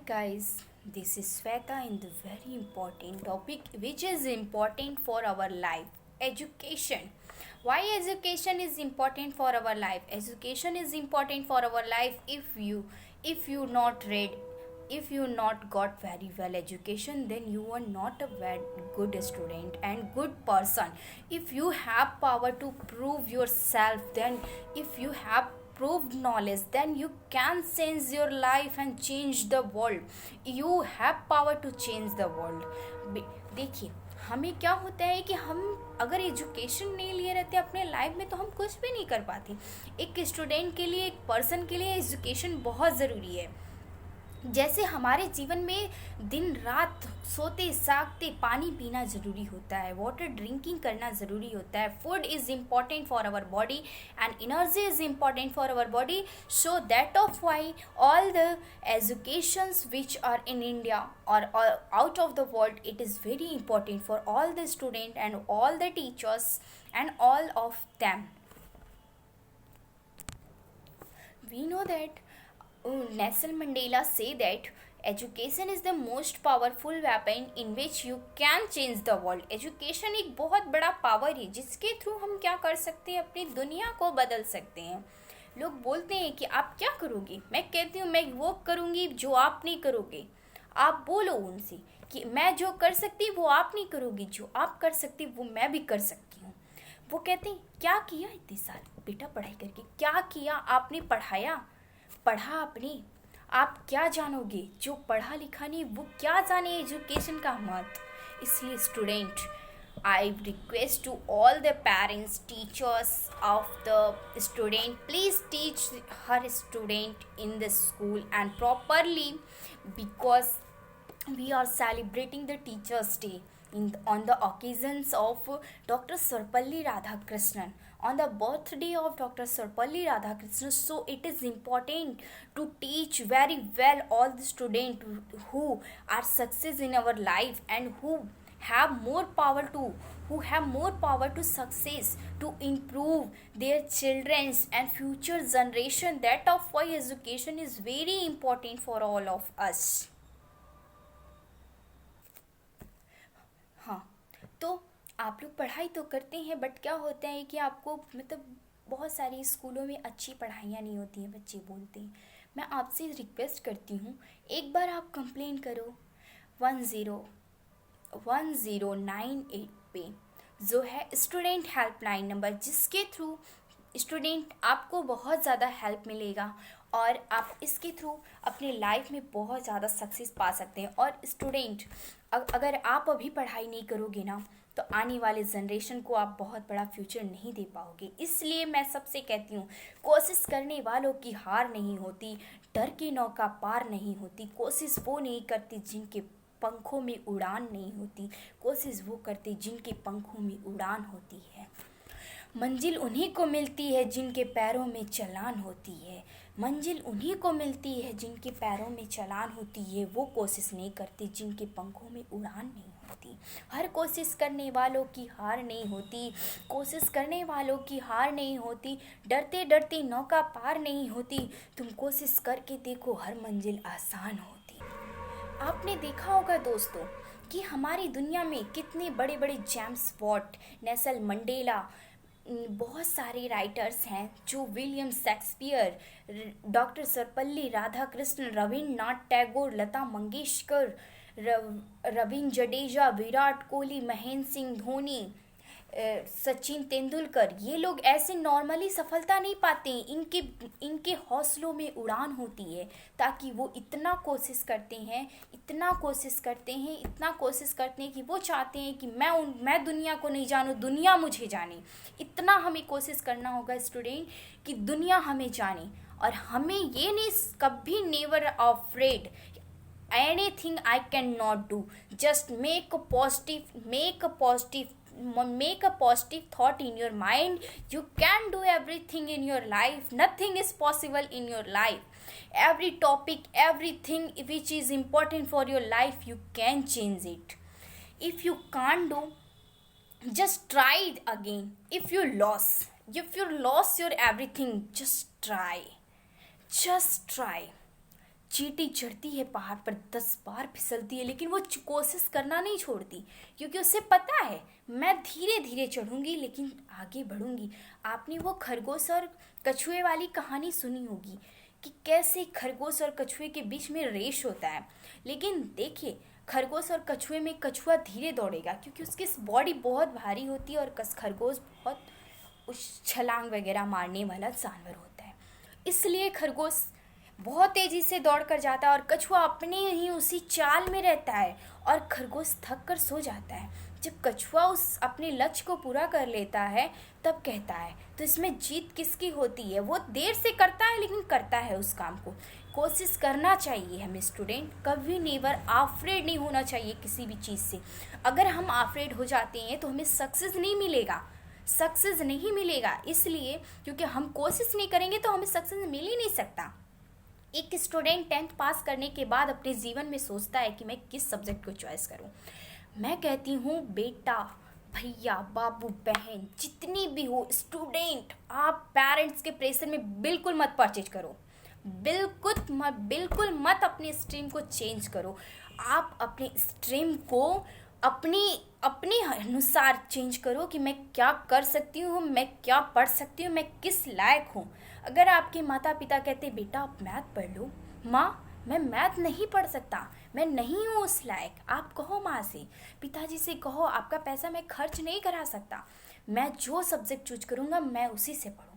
guys, this is Sweta in the very important topic which is important for our life, education. Why education is important for our life? Education is important for our life if you not read, if you not got very well education, then you are not a very good student and good person. If you have power to prove yourself, then if you have proved knowledge, then you can change your life and change the world. You have power to change the world. देखिए, हमें क्या होता है कि हम अगर education नहीं लिए रहते अपने लाइफ में तो हम कुछ भी नहीं कर पाते. एक स्टूडेंट के लिए, एक पर्सन के लिए एजुकेशन बहुत ज़रूरी है. जैसे हमारे जीवन में दिन रात सोते जागते पानी पीना ज़रूरी होता है, वाटर ड्रिंकिंग करना ज़रूरी होता है, food is important for our body and energy is important for our body. So that of why all the educations which are in India और out of the world, it is very important for all the student and all the teachers and all of them. We know that Nelson Mandela say that education is the most powerful weapon in which you can change the world. Education एक बहुत बड़ा power है जिसके through हम क्या कर सकते हैं, अपनी दुनिया को बदल सकते हैं. लोग बोलते हैं कि आप क्या करोगे, मैं कहती हूँ मैं वो करूँगी जो आप नहीं करोगे. आप बोलो उनसे कि मैं जो कर सकती वो आप नहीं करोगी, जो आप कर सकती वो मैं भी कर सकती हूँ. वो कहते हैं क्या किया इतने साल बेटा पढ़ाई करके, क्या किया आपने, पढ़ा आपने, आप क्या जानोगे, जो पढ़ा लिखा नहीं वो क्या जाने एजुकेशन का महत्व. इसलिए student, I request to all the parents, teachers of the student, please teach हर student in the school and properly, because we are celebrating the Teachers' Day on the occasions of Dr. Sarvapalli Radhakrishnan, on the birthday of Dr. Sarvapalli Radhakrishnan. So it is important to teach very well all the students who are success in our life and who have more power to success, to improve their children's and future generation. That of why education is very important for all of us. हाँ, तो आप लोग पढ़ाई तो करते हैं, but क्या होता है कि आपको मतलब बहुत सारी स्कूलों में अच्छी पढ़ाइयाँ नहीं होती हैं, बच्चे बोलते हैं. मैं आपसे रिक्वेस्ट करती हूँ, एक बार आप कंप्लेन करो 101098 पे, जो है स्टूडेंट हेल्पलाइन नंबर, जिसके थ्रू स्टूडेंट आपको बहुत ज़्यादा हेल्प मिलेगा और आप इसके थ्रू अपने लाइफ में बहुत ज़्यादा सक्सेस पा सकते हैं. और स्टूडेंट, अगर आप अभी पढ़ाई नहीं करोगे ना, तो आने वाले जनरेशन को आप बहुत बड़ा फ्यूचर नहीं दे पाओगे. इसलिए मैं सबसे कहती हूँ, कोशिश करने वालों की हार नहीं होती, डर की नौका पार नहीं होती. कोशिश वो नहीं करती जिनके पंखों में उड़ान नहीं होती, कोशिश वो करते जिनके पंखों में उड़ान होती है. मंजिल उन्हीं को मिलती है जिनके पैरों में चलान होती है, मंजिल उन्हीं को मिलती है जिनके पैरों में चलान होती है. वो कोशिश नहीं करते जिनके पंखों में उड़ान नहीं होती. हर कोशिश करने वालों की हार नहीं होती, कोशिश करने वालों की हार नहीं होती. डरते डरते नौका पार नहीं होती. तुम कोशिश करके देखो, हर मंजिल आसान होती. आपने देखा होगा दोस्तों कि हमारी दुनिया में कितने बड़े बड़े जेम्स वॉट, नेल्सन मंडेला, बहुत सारे राइटर्स हैं, जो William Shakespeare, doctor Sarvepalli Radhakrishnan, Rabindranath Tagore, Lata Mangeshkar, Ravindra Jadeja, Virat Kohli, Mahendra Singh Dhoni, Sachin Tendulkar, ये लोग ऐसे नॉर्मली सफलता नहीं पाते हैं. इनके हौसलों में उड़ान होती है, ताकि वो इतना कोशिश करते हैं कि वो चाहते हैं कि मैं दुनिया को नहीं जानूं, दुनिया मुझे जाने. इतना हमें कोशिश करना होगा स्टूडेंट कि दुनिया हमें जाने. और हमें ये नहीं, कभी never afraid, anything I cannot do, just make a positive thought in your mind. You can do everything in your life, nothing is possible in your life. Every topic, everything which is important for your life, you can change it. If you can't do, just try it again. If you lost your everything, just try. चींटी चढ़ती है पहाड़ पर, 10 बार फिसलती है, लेकिन वो कोशिश करना नहीं छोड़ती, क्योंकि उसे पता है मैं धीरे धीरे चढ़ूंगी लेकिन आगे बढ़ूंगी। आपने वो खरगोश और कछुए वाली कहानी सुनी होगी कि कैसे खरगोश और कछुए के बीच में रेस होता है। लेकिन देखिए, खरगोश और कछुए में कछुआ धीरे दौड़ेगा क्योंकि उसकी बॉडी बहुत भारी होती है, और खरगोश बहुत उस छलांग वगैरह मारने वाला जानवर होता है। इसलिए खरगोश बहुत तेजी से दौड़ कर जाता है और कछुआ अपने ही उसी चाल में रहता है, और खरगोश थक कर सो जाता है। जब कछुआ उस अपने लक्ष्य को पूरा कर लेता है तब कहता है, तो इसमें जीत किसकी होती है? वो देर से करता है लेकिन करता है उस काम को। कोशिश करना चाहिए हमें स्टूडेंट, कभी नेवर आफ्रेड नहीं होना चाहिए किसी भी चीज़ से। अगर हम आफ्रेड हो जाते हैं तो हमें सक्सेस नहीं मिलेगा, सक्सेस नहीं मिलेगा, इसलिए क्योंकि हम कोशिश नहीं करेंगे तो हमें सक्सेस मिल ही नहीं सकता। एक स्टूडेंट 10th पास करने के बाद अपने जीवन में सोचता है कि मैं किस सब्जेक्ट को चॉइस करूं। मैं कहती हूँ बेटा, भैया, बाबू, बहन, जितनी भी हो स्टूडेंट, आप पेरेंट्स के प्रेशर में बिल्कुल मत परचेज करो, बिल्कुल मत अपनी स्ट्रीम को चेंज करो। आप अपनी स्ट्रीम को अपने अनुसार चेंज करो कि मैं क्या कर सकती हूँ, मैं क्या पढ़ सकती हूँ, मैं किस लायक हूँ। अगर आपके माता पिता कहते बेटा आप मैथ पढ़ लो, माँ मैं मैथ नहीं पढ़ सकता, मैं नहीं हूँ उस लायक, आप कहो माँ से, पिताजी से कहो आपका पैसा मैं खर्च नहीं करा सकता, मैं जो सब्जेक्ट चूज करूँगा मैं उसी से पढ़ूँगा।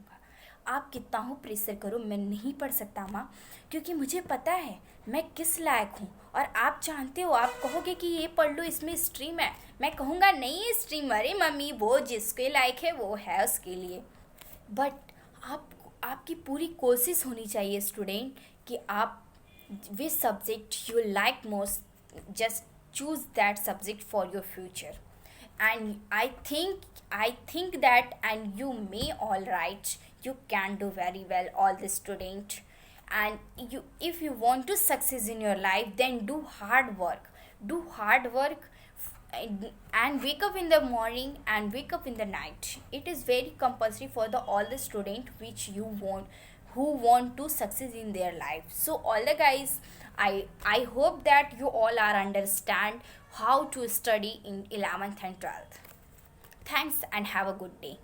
आप कितना हो प्रेशर करो, मैं नहीं पढ़ सकता माँ, क्योंकि मुझे पता है मैं किस लायक हूँ। और आप जानते हो, आप कहोगे कि ये पढ़ लो इसमें स्ट्रीम है, मैं कहूँगा नहीं ये स्ट्रीम, अरे मम्मी वो जिसके लायक है वो है उसके लिए। बट आपकी पूरी कोशिश होनी चाहिए स्टूडेंट कि आप which subject you like most, just choose that subject for your future. And I think that, and you may all right, you can do very well, all the student. And if you want to success in your life, then do hard work, do hard work, and wake up in the morning and wake up in the night. It is very compulsory for the all the student which you want, who want to success in their life. So all the guys, I hope that you all are understand how to study in 11th and 12th. Thanks and have a good day.